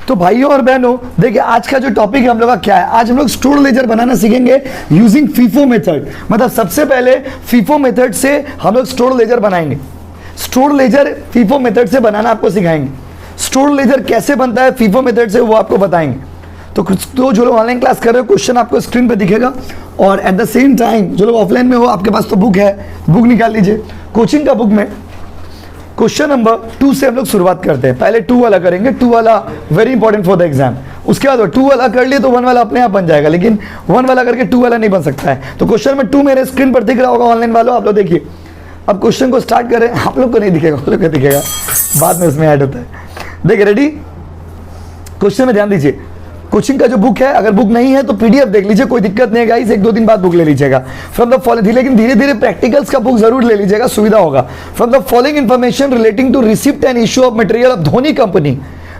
तो भाइयों और बहनों देखिए, आज का जो टॉपिक है हम लोग का क्या है, आज हम लोग स्टोर लेजर बनाना सीखेंगे यूजिंग फीफो मेथड। मतलब सबसे पहले फीफो मेथड से हम लोग स्टोर लेजर बनाएंगे। स्टोर लेजर फीफो मेथड से बनाना आपको सिखाएंगे। स्टोर लेजर कैसे बनता है फीफो मेथड से वो आपको बताएंगे। तो जो लोग ऑनलाइन क्लास कर रहे हो, क्वेश्चन आपको स्क्रीन पे दिखेगा, और एट द सेम टाइम जो लोग ऑफलाइन में हो, आपके पास तो बुक है, बुक निकाल लीजिए। कोचिंग का बुक में क्वेश्चन नंबर 2 से हम लोग शुरुआत करते हैं। पहले 2 वाला करेंगे, 2 वाला very important for the exam. उसके बाद 2 वाला कर लिए तो 1 वाला अपने आप बन जाएगा, लेकिन 1 वाला करके 2 वाला नहीं बन सकता है। तो क्वेश्चन नंबर 2 मेरे स्क्रीन पर दिख रहा होगा ऑनलाइन वालों, आप लोग देखिए। अब क्वेश्चन को स्टार्ट करें। आप लोग को नहीं दिखेगा, आप लोग को दिखेगा, बाद में उसमें ऐड होता है। देखिए रेडी, क्वेश्चन में ध्यान दीजिए। कोचिंग का जो बुक है, अगर बुक नहीं है तो पीडीएफ देख लीजिए, कोई दिक्कत नहीं है गाइस, 1-2 दिन बाद बुक ले लीजिएगा। फ्रॉम द फॉलोइंग, लेकिन धीरे धीरे प्रैक्टिकल्स का बुक जरूर ले लीजिएगा, सुविधा होगा। From the following information relating to receipt and issue of material of Dhoni company.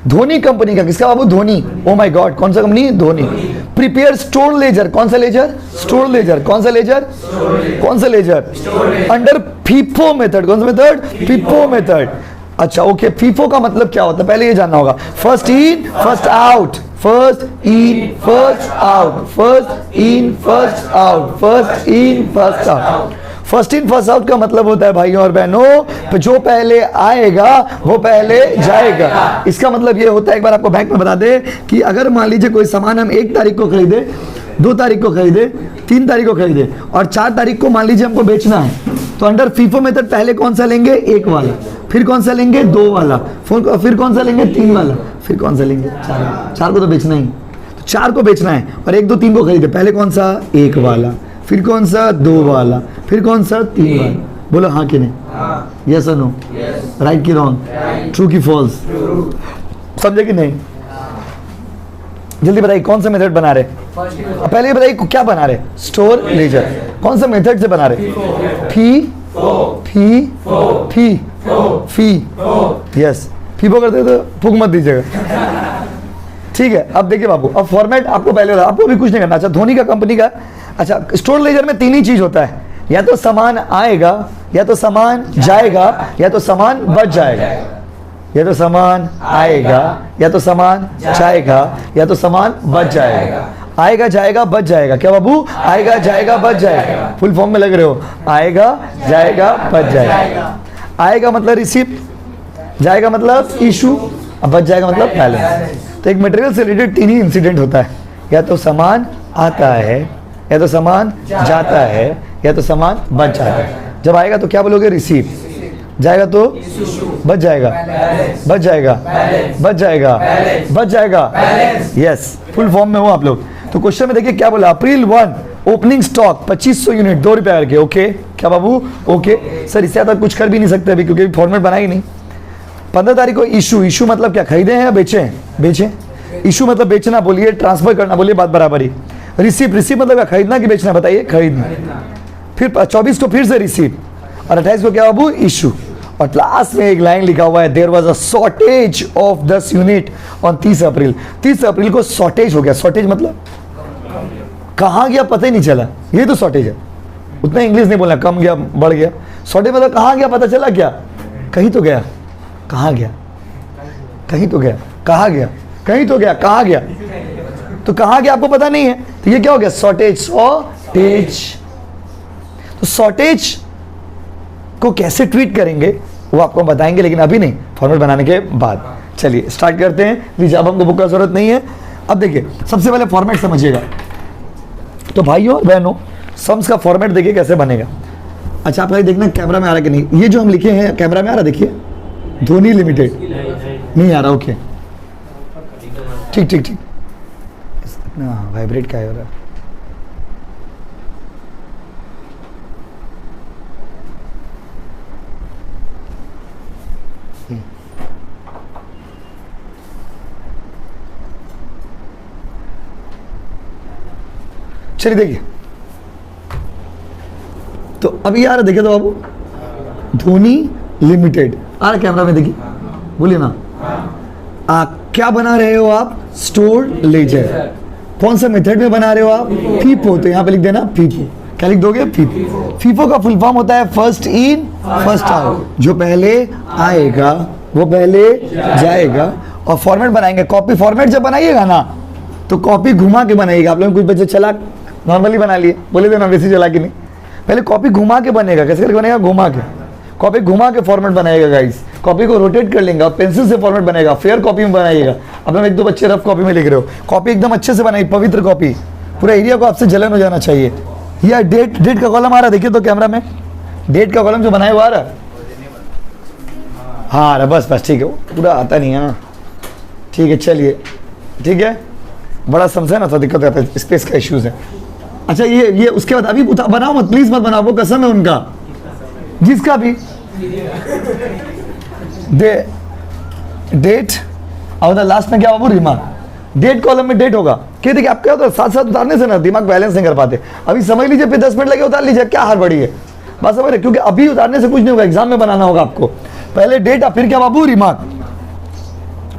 Dhoni company का, किसका बाबू? धोनी। ओ माय गॉड, कौन सा company? Dhoni. Prepare store ledger, कौन सा लेजर? Store ledger. कौन सा लेजर? कौन सा लेजर? Under FIFO method. कौन सा मेथड? FIFO method. अच्छा ओके, फीफो का मतलब क्या होता है पहले ये जानना होगा। First in first out, first in first out, first in first out, first in first out. First in first out का मतलब होता है भाइयों और बहनों, जो पहले आएगा वो पहले जाएगा। इसका मतलब ये होता है, एक बार आपको बैंक में बता दे कि अगर मान लीजिए कोई सामान हम 1 तारीख को खरीदे, 2 तारीख को खरीदे, 3 तारीख को खरीदे और 4 तारीख को मान लीजिए हमको बेचना है, तो अंडर फीफो मेथड पहले कौन सा लेंगे? 1 वाला, फिर कौन सा लेंगे? 2 वाला, फिर कौन सा लेंगे? 3 वाला, फिर कौन सा लेंगे? 4 को तो बेचना ही, तो 4 को बेचना है और 1, 2, 3 को खरीदे। पहले कौन सा? 1 वाला, फिर कौन सा? 2 वाला, फिर कौन सा? 3 वाला। बोलो हाँ कि नहीं? यस और नो? राइट की रॉन्ग? ट्रू की फॉल्स? समझे कि नहीं? जल्दी बताइए कौन सा मेथड बना रहे? पहले बताइए क्या बना रहे? Store ledger. कौन सा मेथड से बना रहे? फी फी फी फी। यस, फीफो करते तो फूक मत दीजिएगा, ठीक है। अब देखिए बाबू, अब फॉर्मेट आपको पहले आपको भी कुछ नहीं करना। अच्छा, धोनी का कंपनी का, अच्छा स्टोर लेजर में 3 ही चीज होता है, या तो सामान आएगा, या तो सामान जाएगा, या तो सामान बच जाएगा। या तो सामान आएगा, या तो सामान जाएगा, या तो सामान बच जाएगा। आएगा जाएगा बच जाएगा, क्या बाबू? आएगा जाएगा बच जाएगा। फुल फॉर्म में लग रहे हो, आएगा जाएगा बच जाएगा। आएगा मतलब रिसिप्ट, जाएगा मतलब इशू, अब बच जाएगा मतलब बैलेंस। तो एक मटेरियल से रिलेटेड 3 ही इंसिडेंट होता है, या तो सामान आता है, या तो सामान जाता है, या तो सामान बच जाता है। जब आएगा तो क्या बोलोगे? रिसीव। जाएगा तो बच जाएगा, बच जाएगा, बच जाएगा, बच जाएगा। यस, फुल फॉर्म में हो आप लोग। तो क्वेश्चन में देखिए क्या बोला, अप्रैल 1 ओपनिंग स्टॉक 2500 यूनिट, 2 रुपये करके। ओके, क्या बाबू? ओके सर, इससे ज़्यादा कुछ कर भी नहीं सकते अभी, क्योंकि फॉर्मेट बना ही नहीं। 15 तारीख को इशू, इशू मतलब क्या? खरीदे हैं या बेचे हैं? बेचे। इशू मतलब बेचना बोलिए, ट्रांसफर करना बोलिए, बात बराबर ही। रिसीव, रिसीव मतलब क्या? खरीदना कि बेचना? बताइए। खरीदना। फिर 24 को फिर से रिसीव, और 28 को क्या बाबू? इशू। और लास्ट में एक लाइन लिखा हुआ है, there was a shortage of 10 unit on 30 April. 30 अप्रैल को शॉर्टेज हो गया। शॉर्टेज मतलब कहाँ गया पता ही नहीं चला, ये तो शॉर्टेज है। उतना इंग्लिश नहीं बोलना, कम गया बढ़ गया। शॉर्टेज मतलब कहाँ गया पता चला क्या? कहीं तो गया, कहाँ गया? कहीं तो गया, कहाँ गया? कहीं तो गया, कहाँ गया? तो कहाँ गया आपको पता नहीं है, तो ये क्या हो गया? शॉर्टेज। शॉर्टेज। तो शॉर्टेज को कैसे ट्वीट करेंगे वो आपको बताएंगे, लेकिन अभी नहीं, फॉर्मेट बनाने के बाद। चलिए स्टार्ट करते हैं। लीजिए, अब हमको बुक का जरूरत नहीं है। अब देखिए, सबसे पहले फॉर्मेट समझिएगा। तो भाइयों और बहनों, सम्स का फॉर्मेट देखिए कैसे बनेगा। अच्छा, आप देखना कैमरा में आ रहा है कि नहीं। ये जो हम लिखे हैं कैमरा में आ रहा, देखिए धोनी लिमिटेड नहीं आ रहा। ओके, ठीक ठीक ठीक। हाँ, वाइब्रेट क्या हो रहा है? चलिए देखिए, तो अभी आ रहा, देखिए तो बाबू, धोनी लिमिटेड आ रहा कैमरा में, देखिए, बोलिए ना। क्या बना रहे हो आप? Store ledger. कौन सा मेथड में बना रहे हो आप? फीफो। तो यहाँ पे लिख देना फीफो। क्या लिख दोगे? फीफो। फीफो का फुल फॉर्म होता है फर्स्ट इन फर्स्ट आउट। जो पहले आएगा वो पहले जाएगा, और फॉर्मेट बनाएंगे। कॉपी फॉर्मेट जब बनाइएगा ना तो कॉपी घुमा के बनाइएगा। आप लोग कुछ बच्चे चला नॉर्मली बना लिए, बोले थे ना वैसे चला कि नहीं, पहले कॉपी घुमा के बनेगा। कैसे करके बनेगा? घुमा के, कॉपी घुमा के फॉर्मेट बनाएगा गाइस। कॉपी को रोटेट कर लेंगे और पेंसिल से फॉर्मेट बनेगा। फेयर कॉपी में बनाइएगा। अब हम एक दो बच्चे रफ कॉपी में लिख रहे हो, कॉपी एकदम अच्छे से बनाई, पवित्र कॉपी, पूरा एरिया को आपसे जलन हो जाना चाहिए। यह डेट का कॉलम आ रहा है, देखिए तो कैमरा में डेट का कॉलम जो बनाया हुआ आ रहा है। हाँ आ रहा, बस बस ठीक है, पूरा आता नहीं है ना, ठीक है चलिए ठीक है। बड़ा समझा ना, तो दिक्कत आता है, स्पेस का इश्यूज है। अच्छा ये उसके बाद अभी बनाओ मत, प्लीज मत बनाओ, वो कसम है उनका, जिसका भी डेट और लास्ट में क्या होगा? रिमार्क। डेट कॉलम में डेट होगा। क्या देखिए आप क्या होता है, साथ साथ उतारने से ना दिमाग बैलेंस नहीं कर पाते। अभी समझ लीजिए, फिर 10 मिनट लगे उतार लीजिए, क्या हड़बड़ी है, बस समझ रहे, क्योंकि अभी उतारने से कुछ नहीं होगा, एग्जाम में बनाना होगा आपको। पहले डेट और फिर क्या बाबू? रिमार्क।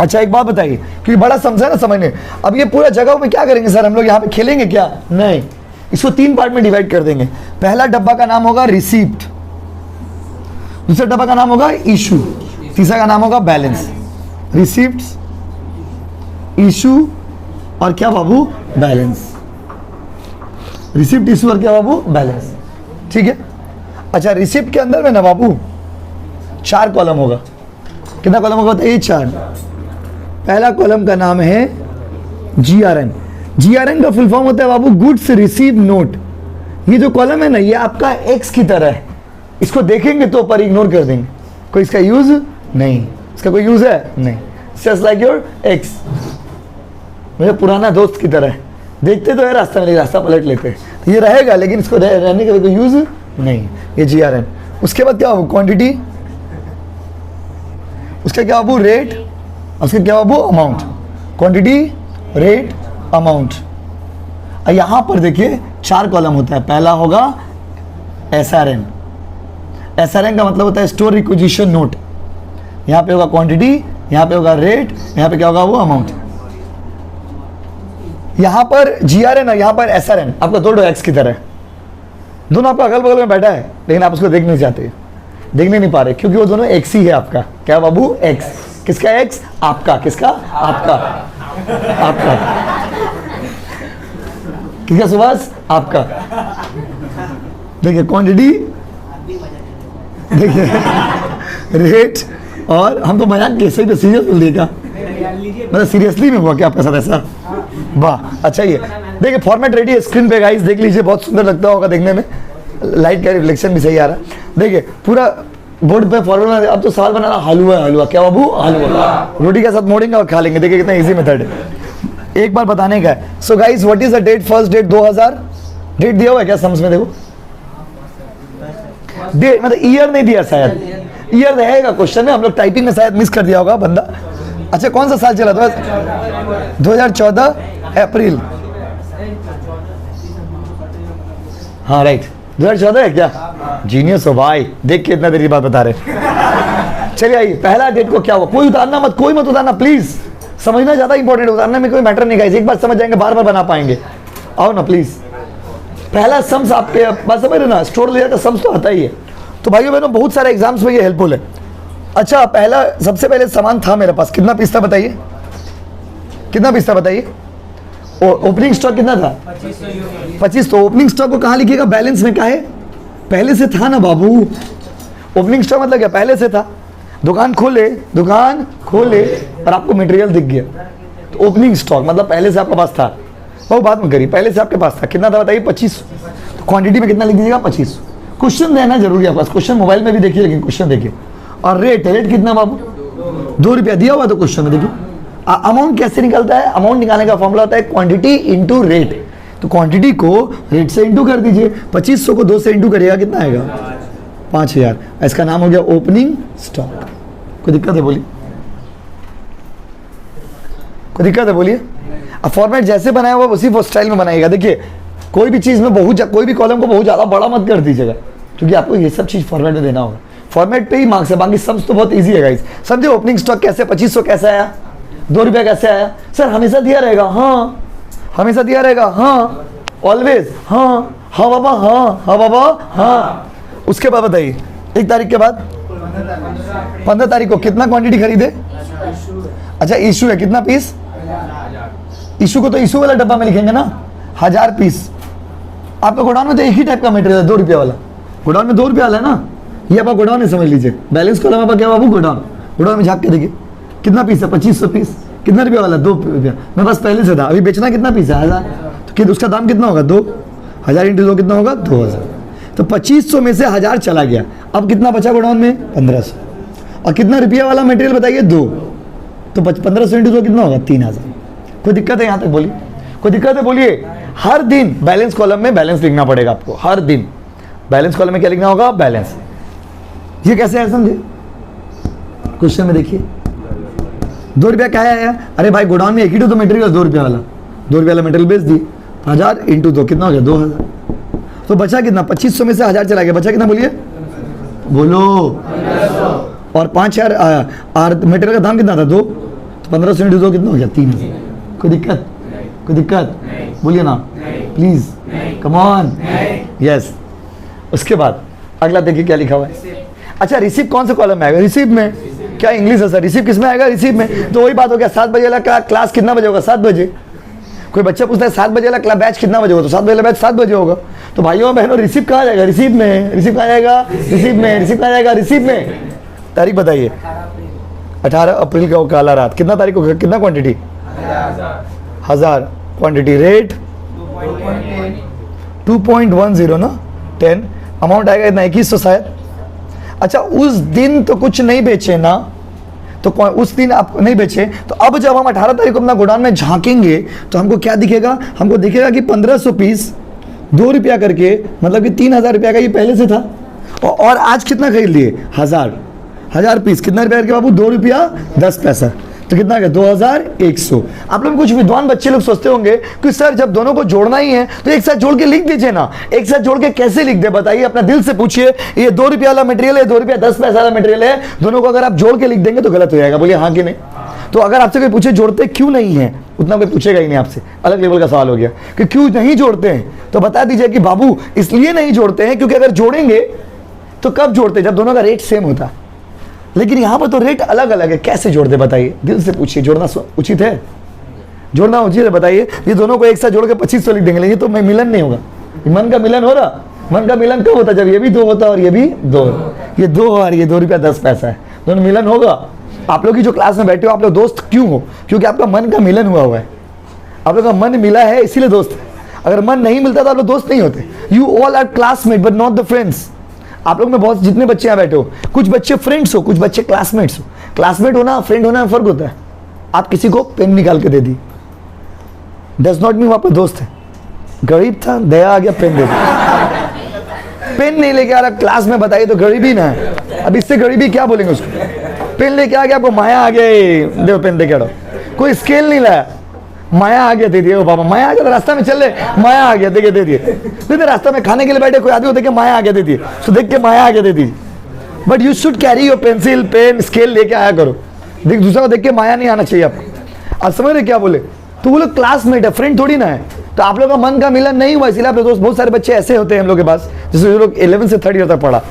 अच्छा एक बात बताइए, क्योंकि बड़ा समझा ना समझने। अब ये पूरा जगह में क्या करेंगे सर, हम लोग यहाँ पे खेलेंगे क्या? नहीं, इसको 3 पार्ट में डिवाइड कर देंगे। पहला डब्बा का नाम होगा रिसीप्ट, दूसरा डब्बा का नाम होगा इशू, तीसरा का नाम होगा बैलेंस। रिसीप्ट्स, इशू और क्या बाबू? बैलेंस। रिसीप्ट, इशू और क्या बाबू? बैलेंस। ठीक है। अच्छा रिसीप्ट के अंदर में ना बाबू 4 कॉलम होगा। कितना कॉलम होगा बताइए? 4। पहला कॉलम का नाम है GRN। GRN का फुल फॉर्म होता है बाबू गुड्स रिसीव नोट। ये जो कॉलम है ना, ये आपका एक्स की तरह है, इसको देखेंगे तो पर इग्नोर कर देंगे, कोई इसका यूज नहीं, इसका कोई यूज है नहीं, जस्ट लाइक योर एक्स, मेरे पुराना दोस्त की तरह है, देखते तो है रास्ता में, रास्ता पलट लेते हैं, तो ये रहेगा, लेकिन इसको रहने का कोई यूज नहीं, ये GRN। उसके बाद क्या होगा? क्वांटिटी, उसका क्या बाबू? रेट, उसका क्या बाबू? अमाउंट। Quantity, rate, amount. यहां पर देखिए 4 कॉलम होता है। पहला होगा SRN। SRN का मतलब होता है स्टोर रिक्विजिशन नोट। यहां पे होगा क्वांटिटी, यहां पे होगा रेट, यहां पे क्या होगा? वो अमाउंट। यहां पर GRN है, यहां पर SRN। आपका दोनों एक्स की तरह है, दोनों आपका अगल बगल में बैठा है, लेकिन आप उसको देख नहीं चाहते, देखने नहीं पा रहे, क्योंकि वो दोनों एक्स ही है आपका। क्या बाबू? एक्स। किसका एक्स? आपका। किसका? आपका। आपका। किसका सुभाष? आपका। देखिए क्वांटिटी, देखिए रेट, और हम तो मजाक के सही पे सीरियस बोल दिए क्या? मतलब सीरियसली में हुआ क्या आपके साथ ऐसा? वाह अच्छा। ये देखिए फॉर्मेट रेडी है स्क्रीन पे गाइस, देख लीजिए, बहुत सुंदर लगता होगा देखने में, लाइट का रिफ्लेक्शन भी सही आ रहा है। देखिए पूरा बोर्ड पे फॉर्मूला। अब तो सवाल बनाना हलवा, हलवा क्या बाबू? हलवा रोटी के साथ मोड़ेंगे और खा लेंगे। देखिए कितना इजी मेथड है, एक बार बताने का है। So guys what is the date? First date 2000, date दिया हुआ है क्या समझ में? देखो डेट मतलब ईयर नहीं दिया, शायद ईयर रहेगा क्वेश्चन में, हम लोग टाइपिंग में शायद मिस कर दिया होगा बंदा। अच्छा कौन सा साल चला था? 2014 अप्रैल। हाँ राइट, 2014 है क्या? जीनियस हो भाई, देख के इतना देरी बात बता रहे। चलिए आइए, पहला डेट को क्या हुआ? कोई उतारना मत, कोई मत उतारना प्लीज, समझना ज्यादा इंपॉर्टेंट, उतारने में कोई मैटर नहीं गाइस, एक बार समझ जाएंगे बार बार बना पाएंगे। आओ ना प्लीज। पहला सम्स आपके बात समझ रहे ना, स्टोर लेयर का सम्स तो आता ही है। तो भाइयों बहनों बहुत सारे एग्जाम्स में ये हेल्पफुल है। अच्छा पहला सबसे पहले सामान था मेरे पास, कितना पीस था बताइए? कितना पीस था बताइए? ओपनिंग स्टॉक कितना था? 25। तो ओपनिंग स्टॉक को कहाँ लिखिएगा? बैलेंस में। क्या है? पहले से था ना बाबू। ओपनिंग स्टॉक मतलब क्या? पहले से था। दुकान खोले और आपको मटेरियल दिख गया, तो ओपनिंग स्टॉक मतलब पहले से आपके पास था। वो बात में करिए, पहले से आपके पास था। कितना था बताइए? 25। तो क्वांटिटी में कितना लिख दीजिएगा? 25। क्वेश्चन देना जरूरी है आपके पास, क्वेश्चन मोबाइल में भी देखिए लेकिन क्वेश्चन देखिए। और रेट कितना बाबू? 2 रुपया दिया हुआ तो क्वेश्चन में देखिए। अमाउंट कैसे निकलता है? अमाउंट निकालने का फॉर्मूला होता है क्वांटिटी इंटू रेट। तो क्वांटिटी को रेट से इंटू कर दीजिए, 2500 को 2 से इंटू करिएगा, कितना आएगा? 5000। इसका नाम हो गया ओपनिंग स्टॉक। कोई दिक्कत है बोलिए? कोई दिक्कत है बोलिए? अब फॉर्मेट जैसे बनाया हुआ उसी स्टाइल में बनाइएगा। देखिए कोई भी चीज़ में कोई भी कॉलम को बहुत ज़्यादा बड़ा मत कर दीजिएगा, क्योंकि आपको ये सब चीज़ फॉर्मेट में देना होगा। फॉर्मेट पे ही मार्क्स है, बाकी सम्स तो बहुत इजी है गाइस। समझे? ओपनिंग स्टॉक कैसे? 2500 कैसे आया? 2 रुपया कैसे आया? सर हमेशा दिया रहेगा। हाँ हमेशा दिया रहेगा। हाँ ऑलवेज। हाँ हाँ बाबा, हाँ हाँ बाबा, हाँ। उसके बाद बताइए 1 तारीख के बाद 15 तारीख को कितना क्वांटिटी खरीदे? अच्छा इशू है कितना पीस? इशू को तो इशू वाला डब्बा में लिखेंगे ना, 1000 पीस। आपका गोडाउन में तो एक ही टाइप का मटेरियल है, 2 रुपये वाला। गोडाउन में 2 रुपये वाला है ना, ये आपका गोडाउन है, समझ लीजिए। बैलेंस कॉलम आपका क्या बाबू? गोडाउन। गोडाउन में झाँक के देखिए कितना पीस है, 2500 पीस। कितना रुपये वाला? 2 रुपया। मेरे पास पहले से था, अभी बेचना कितना पीस है? 1000। तो कि उसका दाम कितना होगा? 2000 इंटू 2 कितना होगा? 2000। तो 2500 में से 1000 चला गया, अब कितना बचा गोडाउन में? 1500। और कितना रुपया वाला मटेरियल बताइए? 2। तो 1500 इंटू 2 कितना होगा? 3000। कोई दिक्कत है यहाँ तक? बोलिए, कोई दिक्कत है? बोलिए। हर दिन बैलेंस कॉलम में बैलेंस लिखना पड़ेगा आपको, हर दिन बैलेंस कॉलम में क्या लिखना होगा? बैलेंस। ये कैसे है समझे? क्वेश्चन में देखिए, 2 रुपया क्या आया? अरे भाई गोडाउन में एक ही तो मटेरियल 2 रुपया वाला, 2 रुपया वाला मटेरियल बेच दी, 1000 इंटू 2 कितना हो गया? 2000। तो बचा कितना? 2500 में से 1000 चला गया, बचा कितना? बोलिए, बोलो। और 5000 मटेरियल का दाम कितना था? 2। तो 1500 इंटू 2 कितना हो गया? 3000। कोई दिक्कत? कोई दिक्कत? बोलिए ना प्लीज, कम ऑन। यस। उसके बाद अगला देखिए क्या लिखा हुआ है। अच्छा रिसीव कौन से कॉलम में आएगा? रिसीव में। क्या इंग्लिश है सर? रिसीव किस में आएगा? रिसीव में। तो वही बात हो गया, 7 बजे वाला क्लास कितना बजे होगा? 7 बजे। कोई बच्चा पूछता है 7 बजे वाला बैच कितना बजे होगा? तो 7 बजे वाला बैच 7 बजे होगा। तो भाइयों बहनों रिसीव कहाँ जाएगा? रिसीव में। रिसीव कहाँ जाएगा? रिसीव में। रिसीव कहाँ जाएगा? रिसीव में। तारीख बताइए। 18 अप्रैल का काला रात। कितना तारीख को? कितना क्वांटिटी? 1000। क्वांटिटी रेट 2.10 ना, 10। अमाउंट आएगा इतना 2100 शायद। अच्छा उस दिन तो कुछ नहीं बेचे ना, तो उस दिन आप नहीं बेचे, तो अब जब हम 18 तारीख को अपना गोडाउन में झांकेंगे तो हमको क्या दिखेगा? हमको दिखेगा कि 1500 पीस 2 रुपया करके, मतलब कि 3000 रुपया का ये पहले से था। और आज कितना खरीद लिए? 1000 पीस। कितना रुपया करके बाबू? 2 रुपया 10 पैसा। तो कितना गया? 2100। आप लोग कुछ विद्वान बच्चे लोग सोचते होंगे कि सर जब दोनों को जोड़ना ही है तो एक साथ जोड़ के लिख दीजिए ना। एक साथ जोड़ के कैसे लिख दे बताइए? अपना दिल से पूछिए। ये 2 रुपया वाला मटेरियल है, 2 रुपया 10 पैसा वाला मटेरियल है, दोनों को अगर आप जोड़ के लिख देंगे तो गलत हो जाएगा। बोलिए हाँ कि नहीं? तो अगर आपसे कोई पूछे जोड़ते क्यों नहीं है, उतना कोई पूछेगा ही नहीं आपसे। अलग लेवल का सवाल हो गया कि क्यों नहीं जोड़ते हैं, तो बता दीजिए कि बाबू इसलिए नहीं जोड़ते हैं क्योंकि अगर जोड़ेंगे तो कब जोड़ते? जब दोनों का रेट सेम होता। लेकिन यहाँ पर तो रेट अलग अलग है, कैसे जोड़ दे बताइए? दिल से पूछिए। जोड़ना उचित है? जोड़ना उचित है? बताइए। ये दोनों को एक साथ जोड़ के 2500 लिख देंगे, ये तो मिलन नहीं होगा। मन का मिलन हो रहा? मन का मिलन कब होता? जब ये भी 2 होता और ये भी 2। ये 2 और ये 2 रुपया 10 पैसा है, दोनों मिलन होगा। आप लोग की जो क्लास में बैठे हो आप लोग दोस्त क्यों हो? क्योंकि आपका मन का मिलन हुआ है। आप लोग का मन मिला है इसीलिए दोस्त है। अगर मन नहीं मिलता तो आप लोग दोस्त नहीं होते। You all are classmate but not the friends. आप लोग में बहुत जितने बच्चे यहाँ बैठे हो, कुछ बच्चे फ्रेंड्स हो, कुछ बच्चे क्लासमेट्स हो। क्लासमेट होना फ्रेंड होना में फर्क होता है। आप किसी को पेन निकाल के दे दी, डज नॉट मीन वो आपका दोस्त है। गरीब था, दया आ गया, पेन दे दी। पेन नहीं लेके आ रहा क्लास में, बताइए तो गरीबी ना है। अब इससे गरीबी क्या बोलेंगे उसको? पेन लेके आ गया, आपको माया आ गया, दे पेन दे के। कोई स्केल नहीं लाया, माया आ गया, दे दिए। बाबा माया आ गया, रास्ता में चल रहे, माया आ गया, देखिए दे दिए। दे रास्ता में खाने के लिए बैठे कोई आदमी को देख के माया आ गया, दे दिए। तो देख के माया आ गया, दे दी। But you should carry your pencil, pen, scale लेके आया करो। देख दूसरा को देख के माया नहीं आना चाहिए आपको। आप समझ रहे क्या बोले? तो वो लोग क्लासमेट है, फ्रेंड थोड़ी ना है। तो आप लोग का मन का मिलन नहीं हुआ, इसलिए आप दोस्त। बहुत सारे बच्चे ऐसे होते हैं हम लोग के पास, जैसे लोग 11 से 3rd ईयर तक पढ़ा,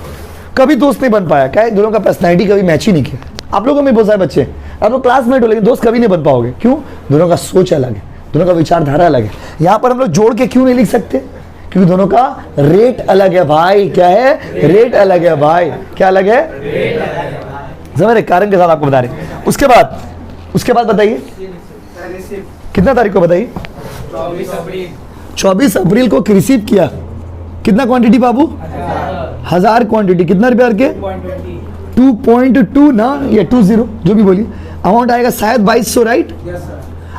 कभी दोस्त नहीं बन पाया। क्या है? दोनों का पर्सनैलिटी कभी मैच ही नहीं किया। आप लोगों में बहुत सारे बच्चे, आप लोग क्लासमेट हो लेकिन दोस्त कभी नहीं बन पाओगे। क्यों? दोनों का सोच अलग है, दोनों का विचारधारा अलग है। यहाँ पर हम लोग जोड़ के क्यों नहीं लिख सकते? क्योंकि दोनों का रेट अलग है भाई। क्या है? रेट अलग है भाई। क्या अलग है? समझ रहे? कारण के साथ आपको बता रहे। उसके बाद बताइए कितना तारीख को बताइए? 24 अप्रैल को रिसीव किया। कितना क्वांटिटी बाबू? 1000 क्वांटिटी। कितना रुपया के? 2.2 ना, या 20 जो भी बोलिए। अमाउंट आएगा शायद 2200, राइट?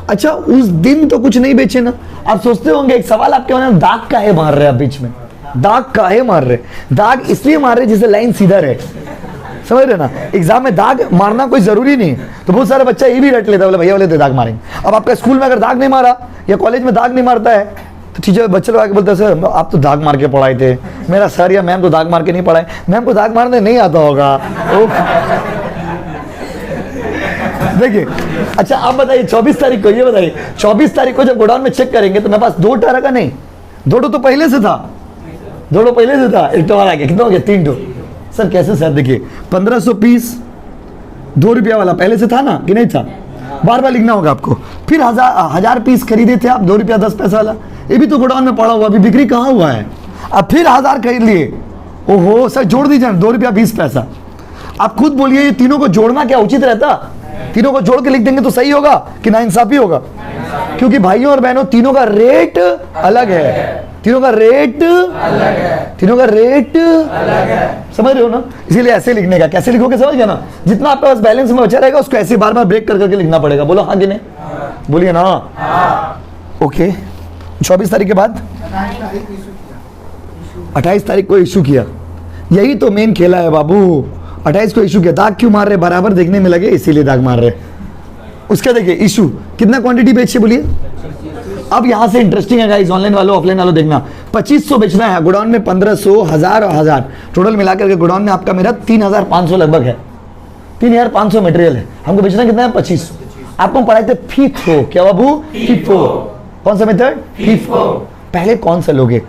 अच्छा उस दिन तो कुछ नहीं बेचे ना। आप सोचते होंगे एक सवाल आपके मन में, दाग काहे मार रहे हैं आप बीच में? दाग काहे मार रहे? दाग इसलिए मार रहे जिससे लाइन सीधा रहे। समझ रहे ना? एग्जाम में दाग मारना कोई जरूरी नहीं है। तो बहुत सारा बच्चा ये भी रट लेता है, बोले भैया वाले तो दाग मारेंगे। अब आपका स्कूल में अगर दाग नहीं मारा या कॉलेज में दाग नहीं मारता है तो टीचर बच्चे लोग आके बोलते हैं सर आप तो दाग मार के पढ़ाए थे। मेरा सर या मैम तो दाग मार के नहीं पढ़ाए। मैम को दाग मारने नहीं आता होगा। देखिए अच्छा आप बताइए 24 तारीख को, ये बताइए 24 तारीख को जब गोडाउन में चेक करेंगे तो मेरे पास 2 टारा का नहीं, 2 तो पहले से था, 2 पहले से था, 1 आ गया। कितना हो गया? 3 सर कैसे सर? देखिए 1500 पीस 2 रुपया वाला पहले से था ना कि नहीं था? बार बार लिखना होगा आपको। फिर 1000 पीस खरीदे थे आप, 2 रुपया 10 पैसा वाला, ये भी तो गोडाउन में पड़ा हुआ, अभी बिक्री कहाँ हुआ है। अब फिर 1000 खरीद लिए, ओहो सर जोड़ दीजिए 2 रुपया 20 पैसा। आप खुद बोलिए ये तीनों को जोड़ना क्या उचित रहता? तीनों को जोड़ के लिख देंगे तो सही होगा कि नाइंसाफी होगा? क्योंकि भाइयों और बहनों तीनों का रेट अलग है, तीनों का रेट अलग है, तीनों का रेट अलग है, समझ रहे हो ना? इसीलिए ऐसे लिखने का, कैसे लिखोगे समझ गया ना? जितना आपके पास बैलेंस में बचा रहेगा उसको ऐसे बार बार ब्रेक कर करके लिखना पड़ेगा। बोलो हाँ कि नहीं? बोलिए ना। ओके, 24 तारीख के बाद 28 तारीख को इशू किया, यही तो मेन खेला है बाबू। 28 को इशू किया, दाग क्यों मार रहे? बराबर देखने में लगे इसीलिए दाग मार रहे। उसका देखिए इशू कितना क्वांटिटी बेचे बोलिए। अब यहां से इंटरेस्टिंग है गाइस, ऑनलाइन वालों ऑफलाइन वालों देखना। 2500 बेचना है, गोडाउन में 1500, 1000 और 1000 टोटल मिलाकर के गोडाउन में आपका मेरा 3500 लगभग है, 3500 मटेरियल है। हमको बेचना कितना है? 2500। आपको पढ़ाए थे फीफो, क्या बाबू? फीफो। कौन सा मेथड? फीफो। पहले कौन सा लोगे?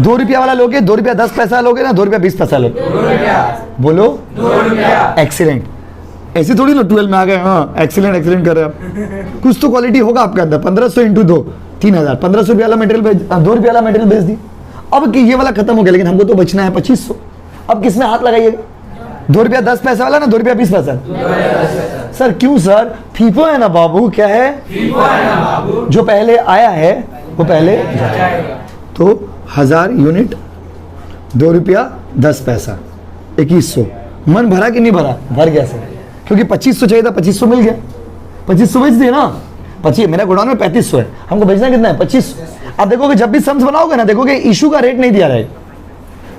2 रुपया वाला लोगे, 2 रुपया 10 पैसा लोगे ना 2 रुपया 20 पैसा लोगे? 2 रुपया। बोलो 2 रुपया। एक्सीलेंट। ऐसे थोड़ी ना 12 में आ गए, हाँ एक्सीलेंट एक्सीलेंट कर रहे आप। कुछ तो क्वालिटी होगा आपके अंदर। 1500 इंटू 2 3000, 1500 रुपया वाला मटेरियल बेच, 2 रुपया वाला मटेरियल बेच दी। अब कि ये वाला खत्म हो गया, लेकिन हमको तो बचना है 2500। अब किसमें हाथ लगाइएगा? 2 रुपया 10 पैसा वाला ना 2 रुपया 20 पैसा? सर क्यों सर? फीफो है ना बाबू। क्या है? फीफो है ना बाबू। जो पहले आया है वो पहले जाएगा। तो 1000 यूनिट 2 रुपया 10 पैसा 2100। मन भरा कि नहीं भरा? भर गया सर, क्योंकि 2500 चाहिए था, 2500 मिल गया। 2500 बेच दिए ना। 25, मेरा गोडाउन में 3500 है, हमको बेचना कितना है? 2500। आप देखोगे जब भी सम्स बनाओगे ना, देखोगे इशू का रेट नहीं दिया रहेगा।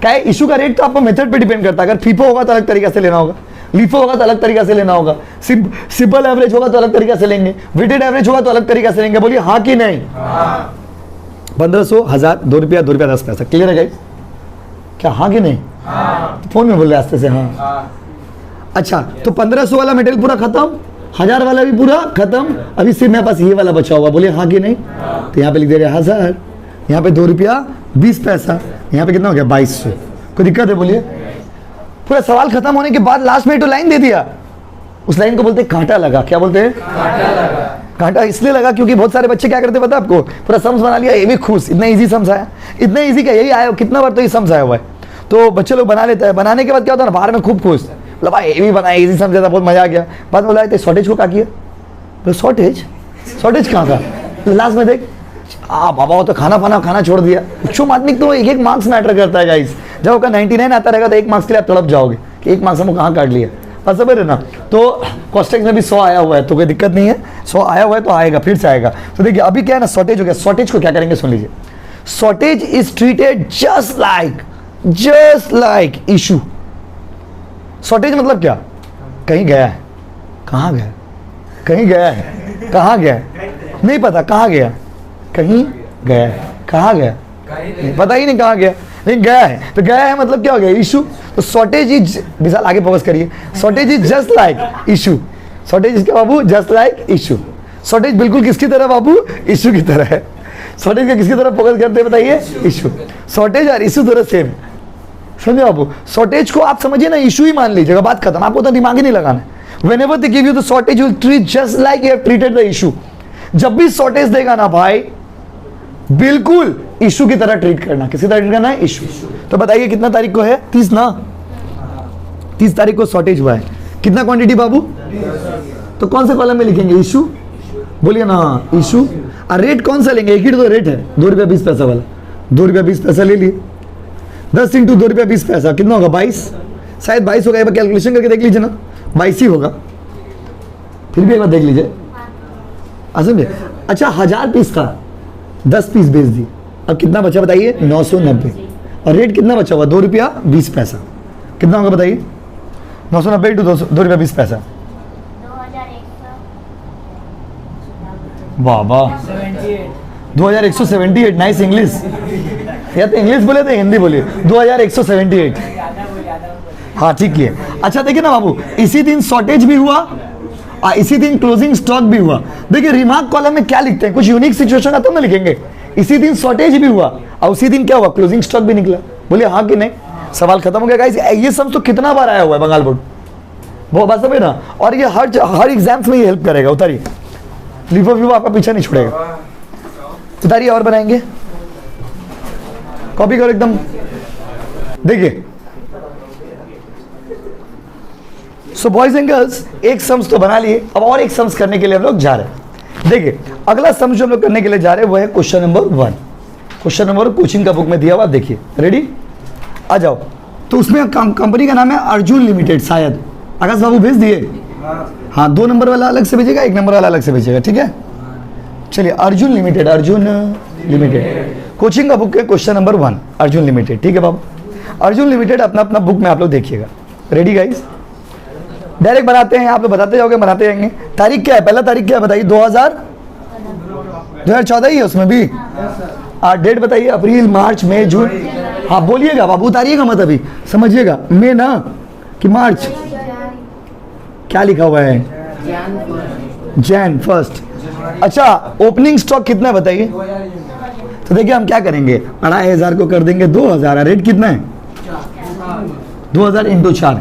क्या है? इशू का रेट तो आपको मेथड पे डिपेंड करता है। अगर फीफो होगा तो अलग तरीका से लेना होगा, लीफो होगा तो अलग तरीका से लेना होगा, सिंपल एवरेज होगा तो अलग तरीका से लेंगे, वेटेड एवरेज होगा तो अलग तरीका से लेंगे। बोलिए हाँ कि नहीं? 1500, 1000, 2 रुपया 2 रुपया 10 पैसा। क्लियर है गाइस? क्या हाँ कि नहीं? फोन में बोल रहे आस्ते से हाँ। अच्छा, तो 1500 वाला मटेरियल पूरा खत्म, 1000 वाला भी पूरा खत्म। अभी सिर्फ मेरे पास ये वाला बचा हुआ। बोलिए हाँ कि नहीं? तो यहाँ पे लिख देगा 1000, यहाँ पे 2 रुपया 20 पैसा, यहाँ पे कितना हो गया? 2200। कोई दिक्कत है? बोलिए। पूरा सवाल खत्म होने के बाद लास्ट में तो लाइन दे दिया। उस लाइन को बोलते हैं कांटा लगा। क्या बोलते हैं? कांटा लगा। कांटा इसलिए लगा क्योंकि बहुत सारे बच्चे क्या करते पता आपको? पूरा सम्स बना लिया, ये भी खुश, इतना इजी सम्स आया, इतना इजी क्या यही आया, कितना बार तो ये सम्स आया हुआ है। तो बच्चे लोग बना लेते हैं, बनाने के बाद क्या होता है ना, बाहर में खूब खुश, बोला भाई ये भी बनाया, इजी समझा था, बहुत मजा आ गया। बाद में बोला शॉर्टेज को क्या किया? तो शॉर्टेज कहाँ था? लास्ट में देख बाबा वो तो खाना छोड़ दिया। उच्च माध्यमिक तो एक मार्क्स मैटर करता है गाइस। जब आपका 99 आता रहेगा तो 1 मार्क्स के लिए आप तड़प जाओगे कि 1 मार्क्स हमको कहाँ काट लिया। बस समझ रहे ना? तो कॉस्टेक्स में भी 100 आया हुआ है, तो कोई दिक्कत नहीं है। 100 आया हुआ है तो आएगा, फिर से आएगा। तो देखिए अभी क्या है ना, शॉर्टेज हो गया। शॉर्टेज को क्या करेंगे सुन लीजिए। Shortage is treated just like issue. Shortage मतलब क्या? कहीं गया है, कहाँ गया? कहीं गया है, कहाँ गया? नहीं पता कहाँ गया, कहीं गया है, कहाँ गया पता ही नहीं कहाँ गया, लेकिन गया है। तो गया है मतलब क्या हो गया? इशू। तो शॉर्टेज इज, विशाल आगे फोकस करिए, shortage is just like issue. Shortage क्या बाबू? Just like issue. शॉर्टेज बिल्कुल किसकी तरह बाबू? इशू की तरह है। शॉर्टेज का किसकी तरह फोकस करते हैं बताइए? इशू। शॉर्टेज और इशू तरह सेम, समझे बाबू? शॉर्टेज को आप समझिए ना इशू ही मान लीजिएगा, बात खत्म। आपको तो दिमाग ही नहीं लगाना। Whenever they give you the shortage, you will treat just like you have treated the issue. जब भी शॉर्टेज देगा ना भाई, बिल्कुल इशू की तरह ट्रीट करना। किसी तरह ट्रीट करना है? इशू। तो बताइए कितना तारीख को है? 30 ना? 30 तारीख को शॉर्टेज हुआ है। कितना क्वांटिटी बाबू? तो कौन से कॉलम में लिखेंगे? इशू। बोलिए ना इशू। और रेट कौन सा लेंगे? एक ही तो रेट है, 2 रुपया 20 पैसा वाला। 2 रुपया 20 पैसा ले लिए, 10 इंटू 2 रुपया 20 पैसा कितना होगा? 22, शायद 22 होगा। एक बार कैलकुलेशन करके देख लीजिए ना, 22 ही होगा। फिर भी एक बार देख लीजिए, समझे? अच्छा 1000 पीस का 10 पीस बेच दी, अब कितना बचा बताइए? 990। और रेट कितना बचा हुआ? 2 रुपया 20 पैसा। कितना होगा बताइए? 990 इंटू 2 रुपया 20 पैसा। वाह वाह, 2178। Nice English. या तो इंग्लिश बोले तो हिंदी बोलिए। 2178। हाँ ठीक है। अच्छा देखिए ना बाबू, इसी दिन शॉर्टेज भी हुआ और इसी दिन क्लोजिंग स्टॉक भी हुआ। देखिए रिमार्क कॉलम में क्या लिखते हैं, कुछ यूनिक सिचुएशन आता है ना लिखेंगे। इसी दिन शॉर्टेज भी हुआ और उसी दिन क्या हुआ? क्लोजिंग स्टॉक भी निकला। बोलिए हाँ कि नहीं? सवाल खत्म हो गया गाइस। ये सब तो कितना बार आया हुआ है बंगाल बोर्ड, वो बात समझे ना? और ये हर एग्जाम्स में ये हेल्प करेगा। उतारिए लिफो फिफो आपका पीछे नहीं छोड़ेगा। उतारिए और बनाएंगे, कॉपी करो एकदम। देखिए सो बॉयज एंड गर्ल्स, एक सम्स तो बना लिए, अब और एक सम्स करने के लिए हम लोग जा रहे हैं। देखिए अगला सम्स जो हम लोग करने के लिए जा रहे हैं वो है question number 1। Question number coaching का बुक में दिया हुआ, आप देखिए। रेडी, आ जाओ। तो उसमें कंपनी का नाम है अर्जुन लिमिटेड, शायद आकाश बाबू भेज दिए। हाँ, 2 नंबर वाला अलग से भेजेगा, 1 नंबर वाला अलग से भेजेगा, ठीक है। चलिए, Arjun limited, Arjun limited coaching का बुक है क्वेश्चन नंबर 1, अर्जुन लिमिटेड, ठीक है बाबू। अर्जुन लिमिटेड अपना अपना बुक में आप लोग देखिएगा। रेडी गाइस, डायरेक्ट बनाते हैं, आप लोग बताते जाओगे, बनाते जाएंगे। तारीख क्या है, पहला तारीख क्या है बताइए? 2014 ही है उसमें भी। डेट बताइए, अप्रैल, मार्च, मई, जून। हाँ बोलिएगा बाबू, उतारिएगा मत, अभी समझिएगा। मई ना कि मार्च? क्या लिखा हुआ है? जैन फर्स्ट। अच्छा, ओपनिंग स्टॉक कितना है बताइए? तो देखिए हम क्या करेंगे, 2500 को कर देंगे 2000। रेट कितना है? 2000 इंटू 4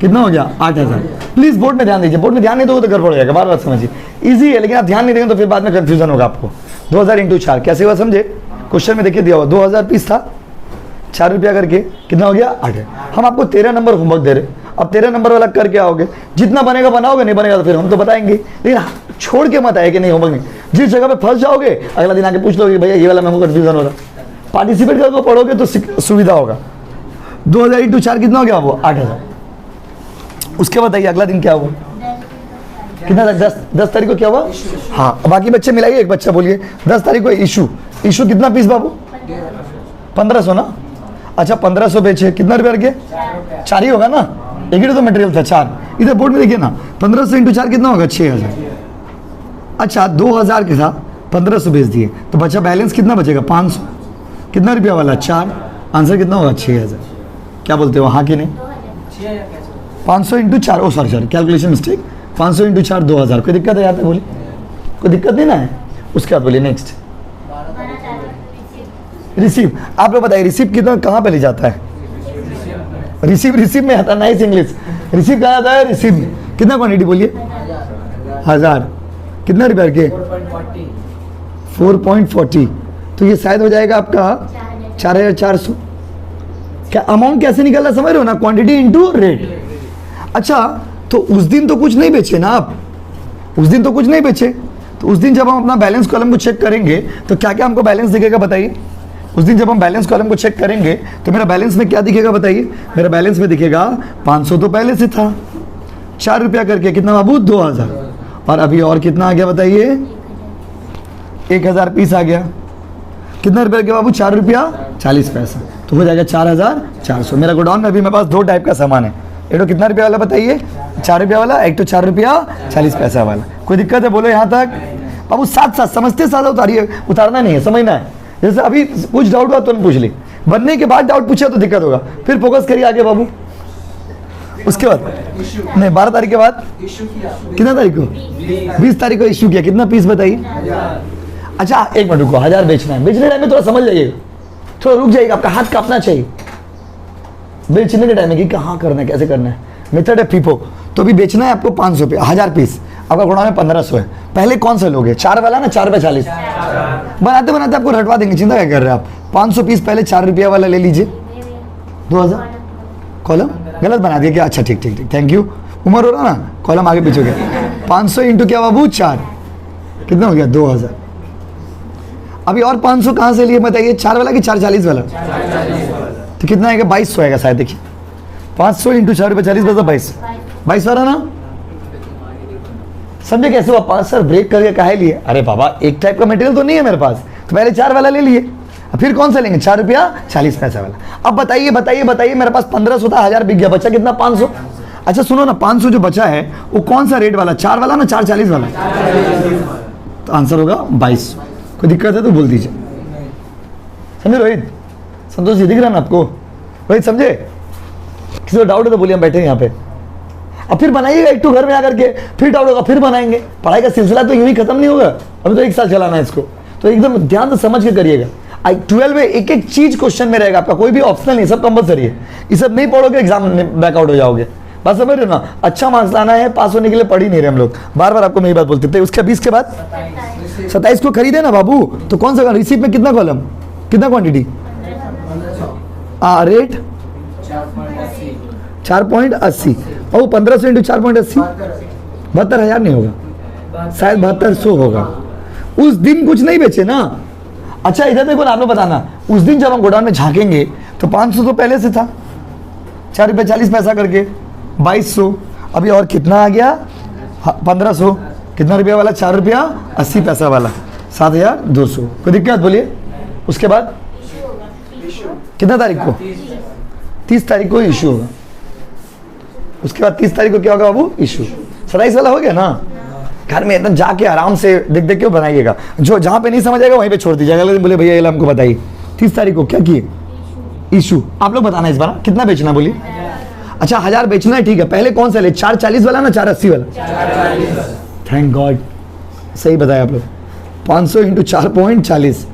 कितना हो गया? 8000। प्लीज बोर्ड में ध्यान दीजिए, बोर्ड में ध्यान नहीं दोगे तो गड़बड़ हो जाएगा। बार बार समझिए, इजी है, लेकिन आप ध्यान नहीं देंगे तो फिर बाद में कंफ्यूजन होगा आपको। 2000 इंटू 4 कैसे हुआ समझे? क्वेश्चन में देखिए दिया हुआ 2000 पीस था, 4 रुपया करके कितना हो गया? 8। हम आपको 13 नंबर होमवर्क दे रहे, अब 13 नंबर वाला करके आओगे, जितना बनेगा बनाओगे, नहीं बनेगा तो फिर हम तो बताएंगे, लेकिन छोड़ के मत आए कि नहीं होमवर्क नहीं। जिस जगह पे फंस जाओगे अगला दिन आके पूछ लोगे भैया ये वाला मेरे को कंफ्यूजन हो रहा। पार्टिसिपेट करके पढ़ोगे तो सुविधा होगा। 2000 इंटू 4 कितना हो गया? वो 8000। उसके बताइए अगला दिन क्या हुआ? कितना? 10 तारीख को क्या हुआ? हाँ, बाकी बच्चे मिलाइए, एक बच्चा बोलिए। 10 तारीख को इशू कितना पीस बाबू? 1500 ना? अच्छा 1500 बेचे, कितना रुपया रखे? 4 ही होगा ना, एक ही तो मटेरियल था 4। इधर बोर्ड में देखिए ना, 1500 इंटू 4 कितना होगा? 6000। अच्छा 2000 के था, 1500 बेच दिए, तो बचा बैलेंस कितना बचेगा? 500। कितना रुपया वाला? 4। आंसर कितना होगा? 6000। क्या बोलते हो, हाँ कि नहीं? 500 इंटू 4, ओ सॉरी कैलकुलेशन मिस्टेक। 500 इंटू 4 2000। कोई दिक्कत है यहाँ पे? बोलिए, कोई दिक्कत नहीं ना है? उसके बाद बोलिए नेक्स्ट। रिसीव, आप लोग बताइए रिसीव कितना कहाँ पे ले जाता है? रिसीव में आता, नाइस इंग्लिश। रिसीव कहाँ आता है? रिसीव में। कितना क्वांटिटी बोलिए? 1000। कितना रुपया के? 4.40। तो ये शायद हो जाएगा आपका 4400। क्या अमाउंट कैसे निकल रहा समझ रहे हो ना? Quantity into rate. अच्छा, तो उस दिन तो कुछ नहीं बेचे ना आप? उस दिन तो कुछ नहीं बेचे, तो उस दिन जब हम अपना बैलेंस कॉलम को चेक करेंगे तो क्या क्या हमको बैलेंस दिखेगा बताइए? उस दिन जब हम बैलेंस कॉलम को चेक करेंगे तो मेरा बैलेंस में क्या दिखेगा बताइए? मेरा बैलेंस में दिखेगा 500 तो पहले से था, 4 रुपया करके कितना बाबू? 2000। और अभी और कितना आ गया बताइए? 1000 पीस आ गया। कितना रुपया के बाबू? 4 रुपया 40 पैसा। तो हो जाएगा 4400। मेरा गोडाउन में अभी मेरे पास 2 टाइप का सामान है। एक तो कितना रुपया वाला बताइए? 4 रुपया वाला, एक तो 4 रुपया 40 पैसा वाला। कोई दिक्कत है बोलो यहाँ तक? बाबू साथ साथ समझते साथ उतारिए, उतारना नहीं है, समझना है। जैसे अभी कुछ डाउट हुआ तो पूछ ली, बनने के बाद डाउट पूछा तो दिक्कत होगा, फिर फोकस करिए आगे बाबू। उसके बाद नहीं, 12 तारीख के बाद कितना तारीख को? 20 तारीख को इश्यू किया। कितना पीस बताइए? अच्छा 1 मिनट रुको, 1000 बेचना है। बेचने टाइम में थोड़ा समझ जाइएगा, थोड़ा रुक जाइएगा, आपका हाथ कांपना चाहिए। बेचने के टाइम में कि कहाँ करना है, कैसे करना है, मेथड है फीफो। तो अभी बेचना है आपको 500 पे 1000 पीस, आपका गोडाउन में 1500 है। पहले कौन सा लोगे? 4 वाला ना? 4 रुपये 40 बनाते बनाते आपको रटवा देंगे, चिंता क्या कर रहे हैं आप? 500 पीस पहले 4 रुपया वाला ले लीजिए। 2000 कॉलम गलत बना दिया क्या? अच्छा ठीक, थैंक यू। उम्र हो रहा ना, कॉलम आगे पीछे हो गया। 500 इंटू क्या बाबू? 4, कितना हो गया? 2000। अभी और 500 कहाँ से लिए बताइए? 4 वाला कि 440 वाला? तो कितना आएगा? 2200 आएगा शायद। देखिए 500 इंटू 4 रुपये 40 पैसा, 22 वाला ना? समझे कैसे हुआ? 5 सर ब्रेक करके काहे लिए? अरे बाबा एक टाइप का मटेरियल तो नहीं है मेरे पास, तो पहले 4 वाला ले लिए, फिर कौन सा लेंगे? 4 रुपया 40 पैसा वाला। अब बताइए मेरे पास 1500 था, 1000 बिक गया, बचा कितना? 500। अच्छा सुनो ना, 500 जो बचा है वो कौन सा रेट वाला? 4 वाला ना 440 वाला? तो आंसर होगा 2200। कोई दिक्कत है तो बोल दीजिए। समझे रोहित? संतोष जी दिख रहा ना आपको? रोहित समझे? किसी को डाउट है तो बोलिए, हम बैठे हैं यहाँ पे। अब फिर बनाइएगा एक तो घर में आकर के, फिर डाउट होगा फिर बनाएंगे। पढ़ाई का सिलसिला तो यूं ही खत्म नहीं होगा, अभी तो 1 साल चलाना है इसको, तो एकदम ध्यान से समझ के करिएगा। 12 में एक एक चीज क्वेश्चन में रहेगा आपका, कोई भी ऑप्शनल नहीं, सब कंपलसरी है। ये सब नहीं पढ़ोगे एग्जाम में बैकआउट हो जाओगे। बात समझ रहे हो ना, अच्छा मार्क्स लाना है, पास होने के लिए पढ़ ही नहीं रहे हम लोग, बार बार आपको मैं ये बात बोलते थे। उसके 20 के बाद 27 को खरीदे ना बाबू, तो कौन सा रिसीप में कितना कॉलम, कितना क्वांटिटी, रेट 4.80 और 1500 इंटू 4.80 72,000 नहीं होगा, शायद 7200 होगा। उस दिन कुछ नहीं बेचे ना। अच्छा इधर देखो ना, आप लोग बताना, उस दिन जब हम गोडाउन में झांकेंगे तो 500 तो पहले से था, 4 रुपये 40 पैसा करके 2200, अभी और कितना आ गया 1500, कितना रुपया वाला, 4 रुपया 80 पैसा वाला 7,200। कोई दिक्कत बोलिए। उसके बाद कितना तारीख को, 30 तारीख को इशू होगा। उसके बाद 30 तारीख को क्या होगा बाबू, इशू। 27 वाला हो गया ना, घर में एकदम जाके आराम से देख देख के बनाइएगा, जो जहाँ पे नहीं समझ आएगा वहीं पे छोड़ दीजिएगा, अगले दिन बोले भैया ये हमको बताइए। 30 तारीख को क्या किए, इशू। आप लोग बताना इस बार कितना बेचना बोलिए। अच्छा 1000 बेचना है, ठीक है। पहले कौन सा ले, 440 वाला ना 480 वाला, थैंक गॉड सही बताया आप लोग। 500 इंटू 4.40,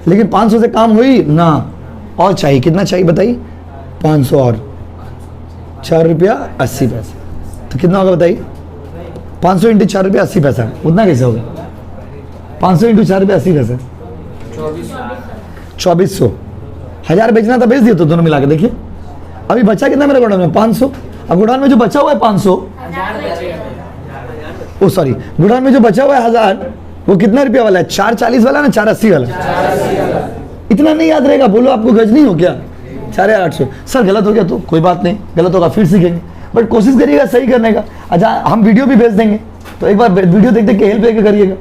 लेकिन 500 से काम हुई ना, और चाहिए, कितना चाहिए बताइए, 500 और 4 रुपया 80 पैसा, तो कितना होगा बताइए, 500 इंटू 4 रुपया 80 पैसा, उतना कैसे होगा, 500 इंटू 4 रुपया 80 पैसा 2400। 1000 बेचना था, बेच दिया तो दोनों मिला के देखिए। अभी बचा कितना मेरे गोडाउन में, 500। अब गोडाउन में जो बचा हुआ है 500, ओ सॉरी, गोडाउन में जो बचा हुआ है 1000, वो कितना रुपया वाला है, 440 वाला ना 480 वाला। इतना नहीं याद रहेगा, बोलो आपको गज नहीं हो क्या, 4800। सर गलत हो गया तो कोई बात नहीं, गलत होगा फिर सीखेंगे, बट कोशिश करिएगा सही करने का। अच्छा हम वीडियो भी भेज देंगे, तो एक बार वीडियो देख देख के हेल्प लेके करिएगा,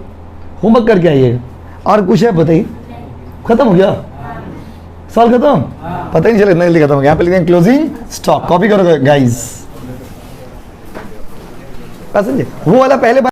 होमवर्क करके आइएगा। और कुछ है बताइए, खत्म हो गया सवाल, खत्म, पता ही नहीं चला इतना जल्दी खत्म हो गया। यहाँ पे लिखेंगे क्लोजिंग स्टॉक, कॉपी करो गाइस, वो वाला पहले